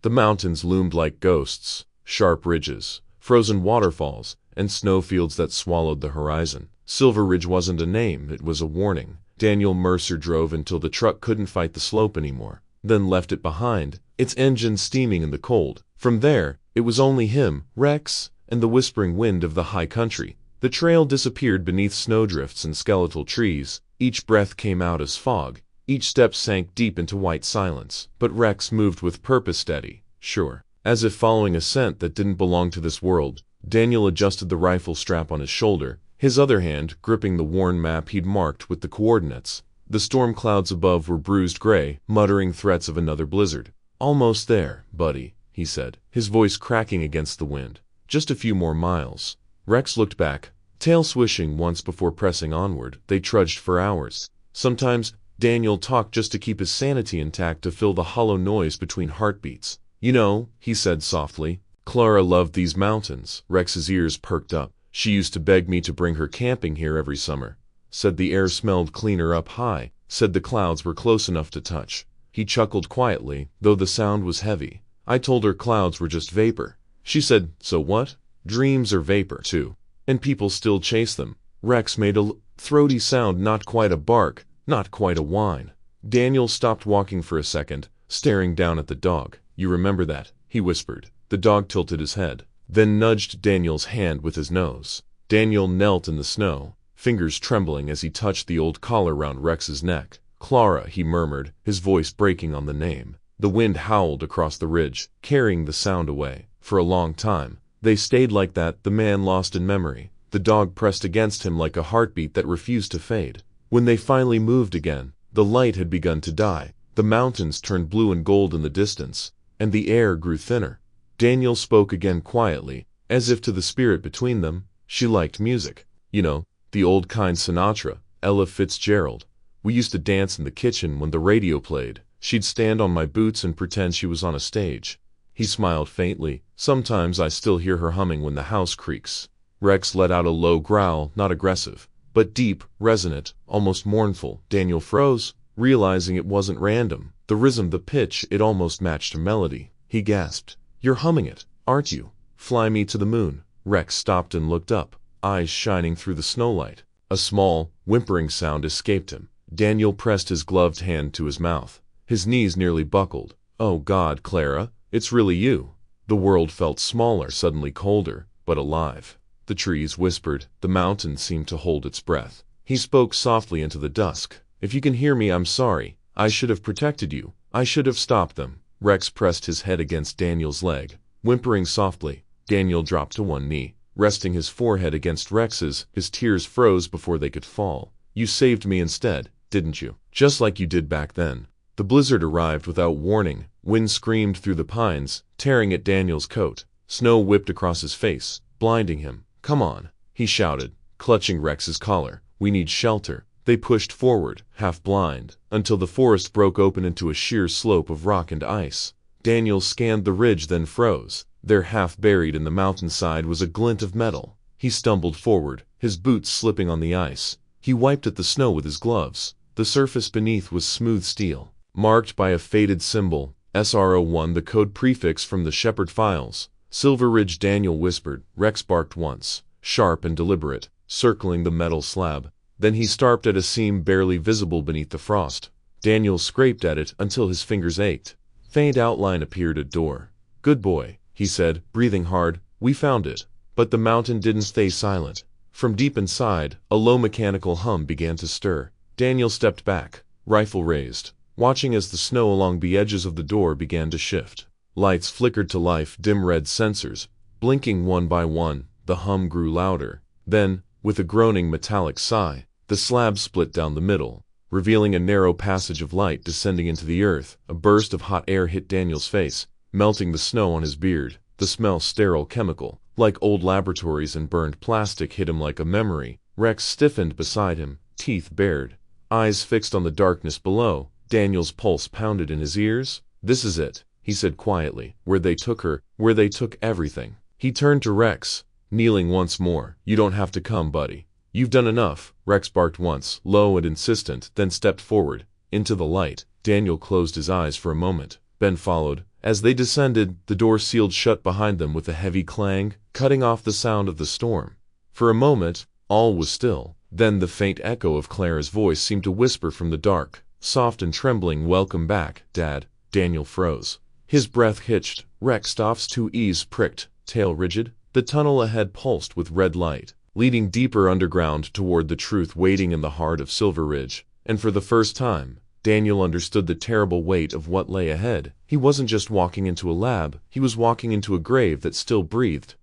The mountains loomed like ghosts, sharp ridges, frozen waterfalls, and snowfields that swallowed the horizon. Silver Ridge wasn't a name, it was a warning. Daniel Mercer drove until the truck couldn't fight the slope anymore, then left it behind, its engine steaming in the cold. From there, it was only him, Rex, and the whispering wind of the high country. The trail disappeared beneath snowdrifts and skeletal trees. Each breath came out as fog. Each step sank deep into white silence. But Rex moved with purpose, steady, sure, as if following a scent that didn't belong to this world. Daniel adjusted the rifle strap on his shoulder, his other hand gripping the worn map he'd marked with the coordinates. The storm clouds above were bruised gray, muttering threats of another blizzard. "Almost there, buddy," he said, his voice cracking against the wind. "Just a few more miles." Rex looked back, tail swishing once before pressing onward. They trudged for hours. Sometimes, Daniel talked just to keep his sanity intact, to fill the hollow noise between heartbeats. "You know," he said softly, "Clara loved these mountains." Rex's ears perked up. "She used to beg me to bring her camping here every summer. Said the air smelled cleaner up high, said the clouds were close enough to touch." He chuckled quietly, though the sound was heavy. "I told her clouds were just vapor. She said, so what? Dreams are vapor, too. And people still chase them." Rex made a throaty sound, not quite a bark, not quite a whine. Daniel stopped walking for a second, staring down at the dog. "You remember that?" he whispered. The dog tilted his head, then nudged Daniel's hand with his nose. Daniel knelt in the snow, fingers trembling as he touched the old collar round Rex's neck. "Clara," he murmured, his voice breaking on the name. The wind howled across the ridge, carrying the sound away. For a long time, they stayed like that, the man lost in memory. The dog pressed against him like a heartbeat that refused to fade. When they finally moved again, the light had begun to die. The mountains turned blue and gold in the distance, and the air grew thinner. Daniel spoke again quietly, as if to the spirit between them. She liked music. You know, the old kind Sinatra, Ella Fitzgerald. We used to dance in the kitchen when the radio played. She'd stand on my boots and pretend she was on a stage. He smiled faintly. Sometimes I still hear her humming when the house creaks. Rex let out a low growl, not aggressive, but deep, resonant, almost mournful. Daniel froze, realizing it wasn't random. The rhythm, the pitch, it almost matched a melody. He gasped. "You're humming it, aren't you? Fly me to the moon." Rex stopped and looked up, eyes shining through the snowlight. A small, whimpering sound escaped him. Daniel pressed his gloved hand to his mouth. His knees nearly buckled. "Oh God, Clara, it's really you." The world felt smaller, suddenly colder, but alive. The trees whispered, the mountain seemed to hold its breath. He spoke softly into the dusk. "If you can hear me, I'm sorry. I should have protected you. I should have stopped them." Rex pressed his head against Daniel's leg. Whimpering softly, Daniel dropped to one knee, resting his forehead against Rex's. His tears froze before they could fall. "You saved me instead, didn't you? Just like you did back then." The blizzard arrived without warning. Wind screamed through the pines, tearing at Daniel's coat. Snow whipped across his face, blinding him. "Come on," he shouted, clutching Rex's collar. "We need shelter." They pushed forward, half blind, until the forest broke open into a sheer slope of rock and ice. Daniel scanned the ridge, then froze. There, half buried in the mountainside, was a glint of metal. He stumbled forward, his boots slipping on the ice. He wiped at the snow with his gloves. The surface beneath was smooth steel, marked by a faded symbol, SR01, the code prefix from the Shepard files. "Silver Ridge," Daniel whispered. Rex barked once, sharp and deliberate, circling the metal slab. Then he started at a seam barely visible beneath the frost. Daniel scraped at it until his fingers ached. Faint outline appeared at door. "Good boy," he said, breathing hard. "We found it." But the mountain didn't stay silent. From deep inside, a low mechanical hum began to stir. Daniel stepped back, rifle raised, watching as the snow along the edges of the door began to shift. Lights flickered to life, dim red sensors, blinking one by one. The hum grew louder. Then, with a groaning metallic sigh, the slab split down the middle, revealing a narrow passage of light descending into the earth. A burst of hot air hit Daniel's face, melting the snow on his beard. The smell, sterile, chemical, like old laboratories and burned plastic, hit him like a memory. Rex stiffened beside him, teeth bared, eyes fixed on the darkness below. Daniel's pulse pounded in his ears. "This is it," he said quietly. "Where they took her, where they took everything." He turned to Rex, kneeling once more. "You don't have to come, buddy. You've done enough." Rex barked once, low and insistent, then stepped forward, into the light. Daniel closed his eyes for a moment. Ben followed. As they descended, the door sealed shut behind them with a heavy clang, cutting off the sound of the storm. For a moment, all was still. Then the faint echo of Clara's voice seemed to whisper from the dark, soft and trembling. "Welcome back, Dad." Daniel froze. His breath hitched. Rex's two ears pricked, tail rigid. The tunnel ahead pulsed with red light, leading deeper underground toward the truth waiting in the heart of Silver Ridge. And for the first time, Daniel understood the terrible weight of what lay ahead. He wasn't just walking into a lab, he was walking into a grave that still breathed.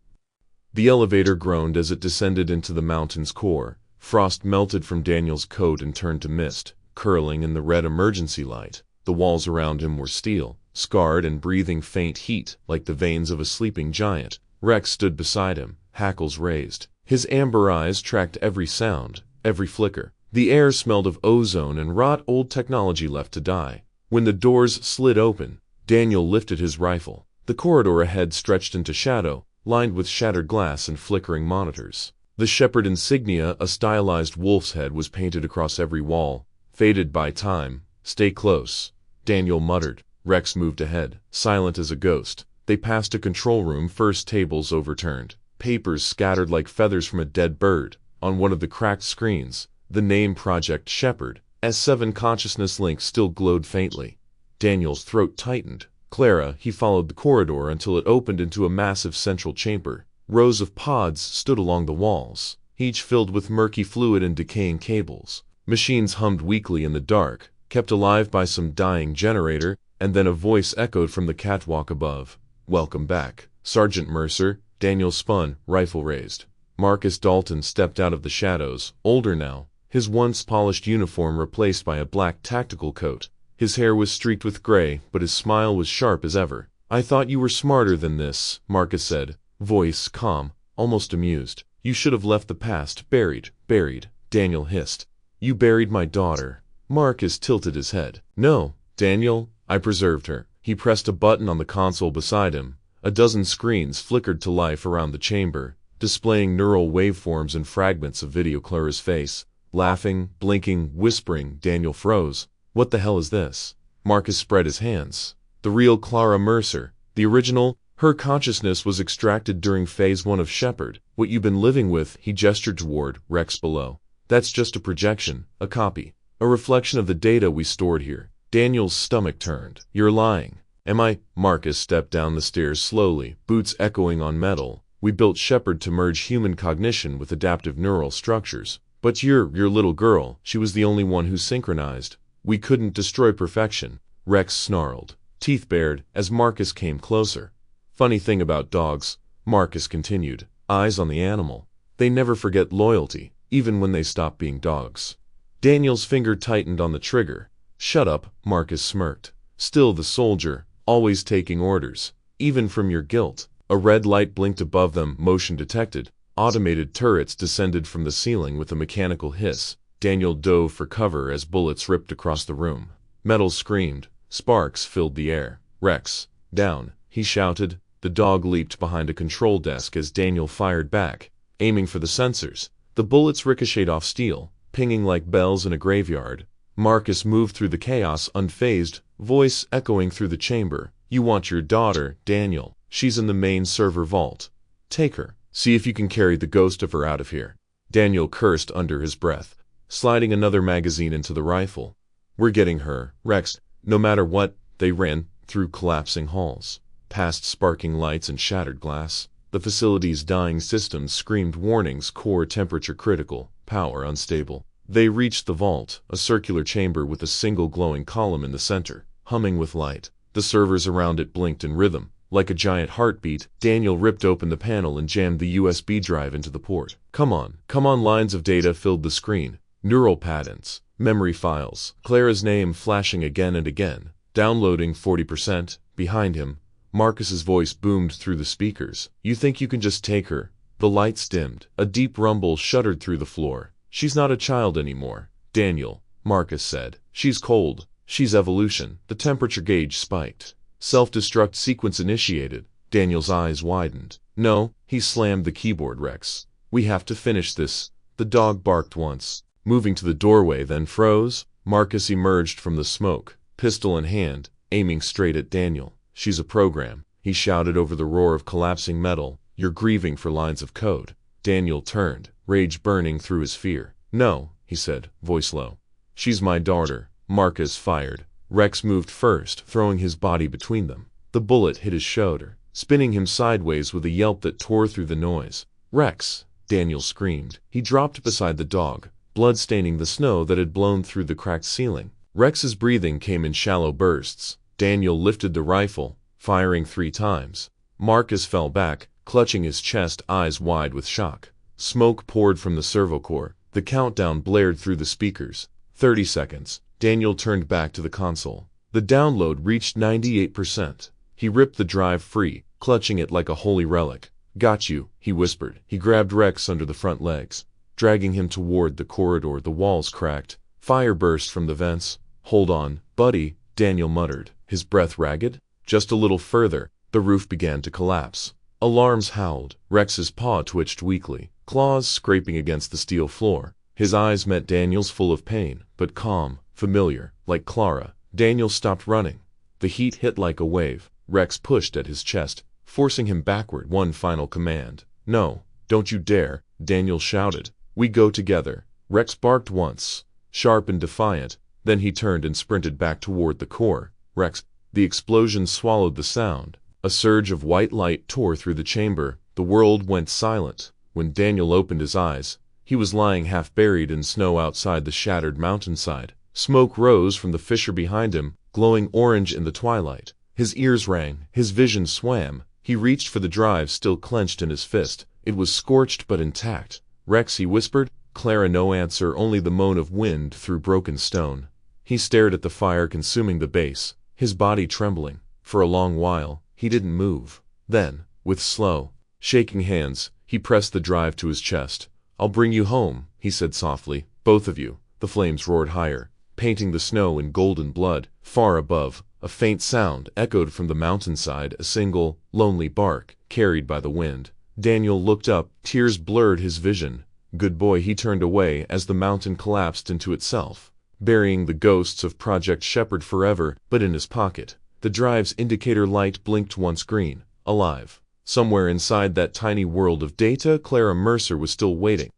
The elevator groaned as it descended into the mountain's core. Frost melted from Daniel's coat and turned to mist, curling in the red emergency light. The walls around him were steel, scarred and breathing faint heat, like the veins of a sleeping giant. Rex stood beside him, hackles raised. His amber eyes tracked every sound, every flicker. The air smelled of ozone and rot, old technology left to die. When the doors slid open, Daniel lifted his rifle. The corridor ahead stretched into shadow, lined with shattered glass and flickering monitors. The Shepard insignia, a stylized wolf's head, was painted across every wall, faded by time. "Stay close," Daniel muttered. Rex moved ahead, silent as a ghost. They passed a control room, first tables overturned, papers scattered like feathers from a dead bird. On one of the cracked screens, the name Project Shepard, S7 consciousness link, still glowed faintly. Daniel's throat tightened. "Clara," he followed the corridor until it opened into a massive central chamber. Rows of pods stood along the walls, each filled with murky fluid and decaying cables. Machines hummed weakly in the dark, kept alive by some dying generator, and then a voice echoed from the catwalk above. "Welcome back, Sergeant Mercer." Daniel spun, rifle raised. Marcus Dalton stepped out of the shadows, older now, his once polished uniform replaced by a black tactical coat. His hair was streaked with gray, but his smile was sharp as ever. "I thought you were smarter than this," Marcus said. voice calm, almost amused. You should have left the past buried, Daniel hissed. You buried my daughter. Marcus tilted his head. No, Daniel, I preserved her. He pressed a button on the console beside him. A dozen screens flickered to life around the chamber, displaying neural waveforms and fragments of video. Clara's face, laughing, blinking, whispering. Daniel froze. What the hell is this? Marcus spread his hands. The real Clara Mercer, the original. Her consciousness was extracted during Phase 1 of Shepard. What you've been living with, he gestured toward Rex below. That's just a projection, a copy, a reflection of the data we stored here. Daniel's stomach turned. You're lying. Am I? Marcus stepped down the stairs slowly, boots echoing on metal. We built Shepard to merge human cognition with adaptive neural structures. But your little girl, she was the only one who synchronized. We couldn't destroy perfection. Rex snarled, teeth bared, as Marcus came closer. Funny thing about dogs, Marcus continued, eyes on the animal. They never forget loyalty, even when they stop being dogs. Daniel's finger tightened on the trigger. Shut up, Marcus smirked. Still the soldier, always taking orders, even from your guilt. A red light blinked above them, motion detected. Automated turrets descended from the ceiling with a mechanical hiss. Daniel dove for cover as bullets ripped across the room. Metal screamed. Sparks filled the air. Rex, down, he shouted. The dog leaped behind a control desk as Daniel fired back, aiming for the sensors. The bullets ricocheted off steel, pinging like bells in a graveyard. Marcus moved through the chaos unfazed, voice echoing through the chamber. You want your daughter, Daniel. She's in the main server vault. Take her. See if you can carry the ghost of her out of here. Daniel cursed under his breath, sliding another magazine into the rifle. We're getting her, Rex, no matter what. They ran through collapsing halls, past sparking lights and shattered glass. The facility's dying systems screamed warnings: core temperature critical, power unstable. They reached the vault, a circular chamber with a single glowing column in the center, humming with light. The servers around it blinked in rhythm, like a giant heartbeat. Daniel ripped open the panel and jammed the USB drive into the port. Come on. Lines of data filled the screen. Neural patterns, memory files, Clara's name flashing again and again. Downloading 40%. Behind him, Marcus's voice boomed through the speakers. You think you can just take her? The lights dimmed. A deep rumble shuddered through the floor. She's not a child anymore, Daniel, Marcus said. She's cold. She's evolution. The temperature gauge spiked. Self-destruct sequence initiated. Daniel's eyes widened. No, he slammed the keyboard. Rex, we have to finish this. The dog barked once, moving to the doorway, then froze. Marcus emerged from the smoke, pistol in hand, aiming straight at Daniel. She's a program, he shouted over the roar of collapsing metal. You're grieving for lines of code. Daniel turned, rage burning through his fear. No, he said, voice low. She's my daughter. Marcus fired. Rex moved first, throwing his body between them. The bullet hit his shoulder, spinning him sideways with a yelp that tore through the noise. Rex, Daniel screamed. He dropped beside the dog, blood staining the snow that had blown through the cracked ceiling. Rex's breathing came in shallow bursts. Daniel lifted the rifle, firing 3 times. Marcus fell back, clutching his chest, eyes wide with shock. Smoke poured from the servocore. The countdown blared through the speakers. 30 seconds. Daniel turned back to the console. The download reached 98%. He ripped the drive free, clutching it like a holy relic. Got you, he whispered. He grabbed Rex under the front legs, dragging him toward the corridor. The walls cracked. Fire burst from the vents. Hold on, buddy, Daniel muttered, his breath ragged. Just a little further. The roof began to collapse. Alarms howled. Rex's paw twitched weakly, claws scraping against the steel floor. His eyes met Daniel's, full of pain, but calm, familiar, like Clara. Daniel stopped running. The heat hit like a wave. Rex pushed at his chest, forcing him backward. One final command. No, don't you dare, Daniel shouted. We go together. Rex barked once, sharp and defiant. Then he turned and sprinted back toward the core. Rex. The explosion swallowed the sound. A surge of white light tore through the chamber. The world went silent. When Daniel opened his eyes, he was lying half buried in snow outside the shattered mountainside. Smoke rose from the fissure behind him, glowing orange in the twilight. His ears rang, his vision swam. He reached for the drive still clenched in his fist. It was scorched but intact. Rex, he whispered. Clara, no answer, only the moan of wind through broken stone. He stared at the fire consuming the base, his body trembling. For a long while, he didn't move. Then, with slow, Shaking hands, he pressed the drive to his chest. "I'll bring you home," he said softly. "Both of you." The flames roared higher, painting the snow in golden blood. Far above, a faint sound echoed from the mountainside, a single, lonely bark, carried by the wind. Daniel looked up, tears blurred his vision. "Good boy." He turned away as the mountain collapsed into itself, burying the ghosts of Project Shepherd forever. But in his pocket, the drive's indicator light blinked once green, alive. Somewhere inside that tiny world of data, Clara Mercer was still waiting.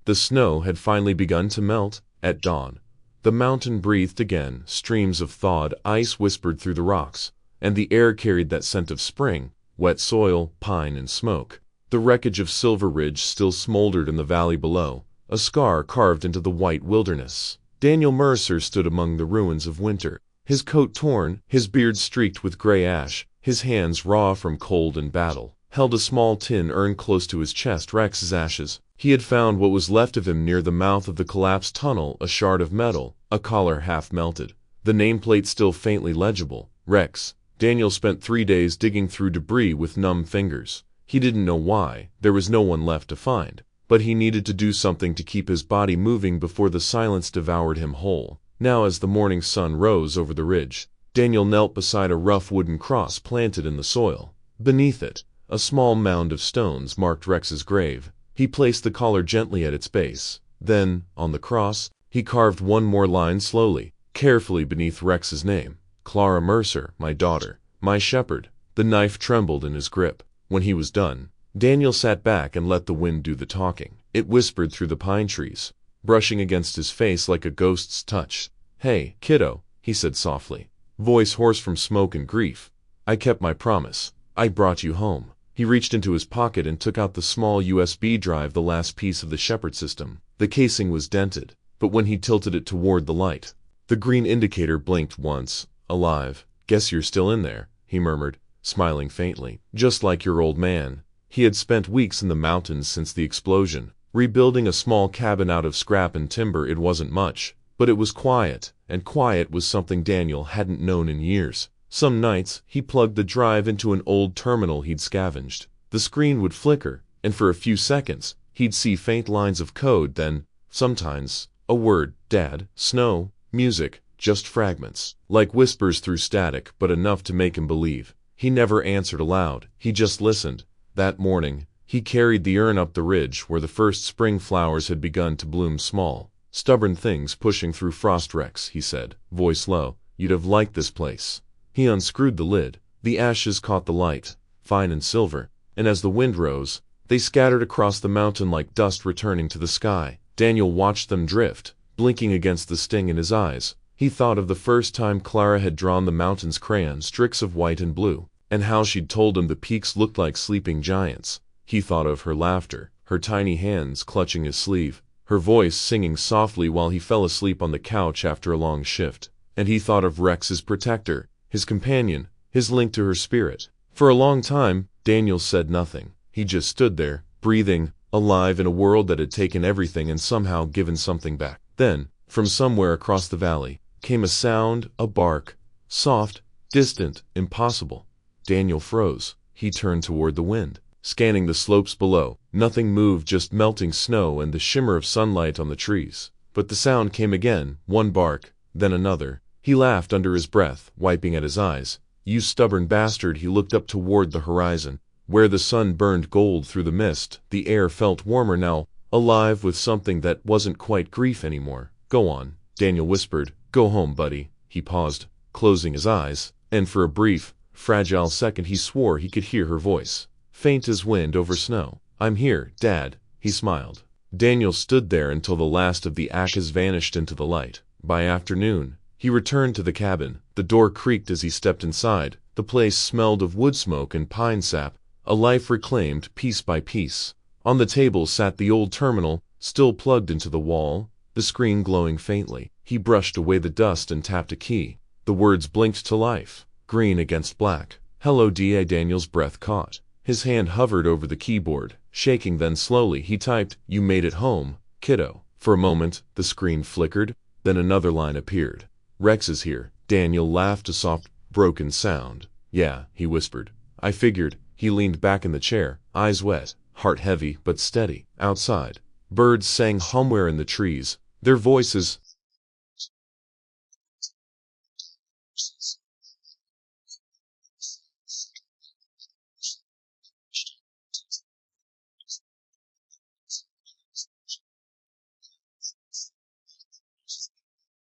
The snow had finally begun to melt. At dawn, the mountain breathed again. Streams of thawed ice whispered through the rocks, and the air carried that scent of spring, wet soil, pine, and smoke. The wreckage of Silver Ridge still smoldered in the valley below, a scar carved into the white wilderness. Daniel Mercer stood among the ruins of winter, his coat torn, his beard streaked with gray ash, his hands raw from cold and battle. Held a small tin urn close to his chest. Rex's ashes. He had found what was left of him near the mouth of the collapsed tunnel, a shard of metal, a collar half melted, the nameplate still faintly legible. Rex. Daniel spent 3 days digging through debris with numb fingers. He didn't know why. There was no one left to find. But he needed to do something to keep his body moving before the silence devoured him whole. Now as the morning sun rose over the ridge, Daniel knelt beside a rough wooden cross planted in the soil. Beneath it, a small mound of stones marked Rex's grave. He placed the collar gently at its base. Then, on the cross, he carved one more line slowly, carefully beneath Rex's name. "Clara Mercer, my daughter, my shepherd." The knife trembled in his grip. When he was done, Daniel sat back and let the wind do the talking. It whispered through the pine trees, brushing against his face like a ghost's touch. "Hey, kiddo," he said softly, voice hoarse from smoke and grief. "I kept my promise. I brought you home." He reached into his pocket and took out the small USB drive, the last piece of the Shepherd system. The casing was dented, but when he tilted it toward the light, the green indicator blinked once. "Alive. Guess you're still in there," he murmured, smiling faintly. "Just like your old man." He had spent weeks in the mountains since the explosion, rebuilding a small cabin out of scrap and timber. It wasn't much, but it was quiet, and quiet was something Daniel hadn't known in years. Some nights, he plugged the drive into an old terminal he'd scavenged. The screen would flicker, and for a few seconds, he'd see faint lines of code. Then, sometimes, a word: Dad, snow, music, just fragments, like whispers through static, but enough to make him believe. He never answered aloud, he just listened. That morning, he carried the urn up the ridge where the first spring flowers had begun to bloom. "Small, stubborn things pushing through frost." "Rex," he said, voice low, "you'd have liked this place." He unscrewed the lid. The ashes caught the light, fine and silver, and as the wind rose, they scattered across the mountain like dust returning to the sky. Daniel watched them drift, blinking against the sting in his eyes. He thought of the first time Clara had drawn the mountain's crayons, streaks of white and blue, and how she'd told him the peaks looked like sleeping giants. He thought of her laughter, her tiny hands clutching his sleeve, her voice singing softly while he fell asleep on the couch after a long shift. And he thought of Rex's protector, his companion, his link to her spirit. For a long time, Daniel said nothing. He just stood there, breathing, alive in a world that had taken everything and somehow given something back. Then, from somewhere across the valley, came a sound, a bark, soft, distant, impossible. Daniel froze. He turned toward the wind, scanning the slopes below. Nothing moved, just melting snow and the shimmer of sunlight on the trees. But the sound came again, one bark, then another. He laughed under his breath, wiping at his eyes. "You stubborn bastard." He looked up toward the horizon, where the sun burned gold through the mist. The air felt warmer now, alive with something that wasn't quite grief anymore. "Go on," Daniel whispered. "Go home, buddy." He paused, closing his eyes, and for a brief, fragile second he swore he could hear her voice, faint as wind over snow. "I'm here, Dad." He smiled. Daniel stood there until the last of the ashes vanished into the light. By afternoon, he returned to the cabin. The door creaked as he stepped inside. The place smelled of wood smoke and pine sap, a life reclaimed piece by piece. On the table sat the old terminal, still plugged into the wall, the screen glowing faintly. He brushed away the dust and tapped a key. The words blinked to life, green against black. "Hello, Da." Daniel's breath caught. His hand hovered over the keyboard, shaking. Then slowly he typed, "You made it home, kiddo." For a moment, the screen flickered, then another line appeared. "Rex is here." Daniel laughed, a soft, broken sound. "Yeah," he whispered. "I figured." He leaned back in the chair, eyes wet, heart heavy but steady. Outside, birds sang somewhere in the trees, their voices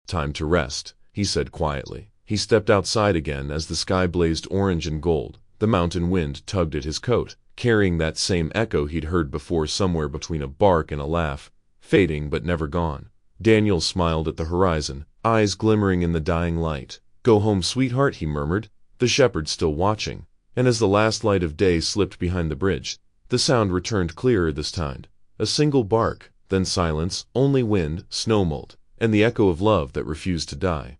time to rest, he said quietly. He stepped outside again as the sky blazed orange and gold. The mountain wind tugged at his coat, carrying that same echo he'd heard before somewhere between a bark and a laugh, fading but never gone. Daniel smiled at the horizon, eyes glimmering in the dying light. "Go home, sweetheart," he murmured, the shepherd still watching. And as the last light of day slipped behind the bridge, the sound returned clearer this time. A single bark, then silence, only wind, snow mold, and the echo of love that refused to die.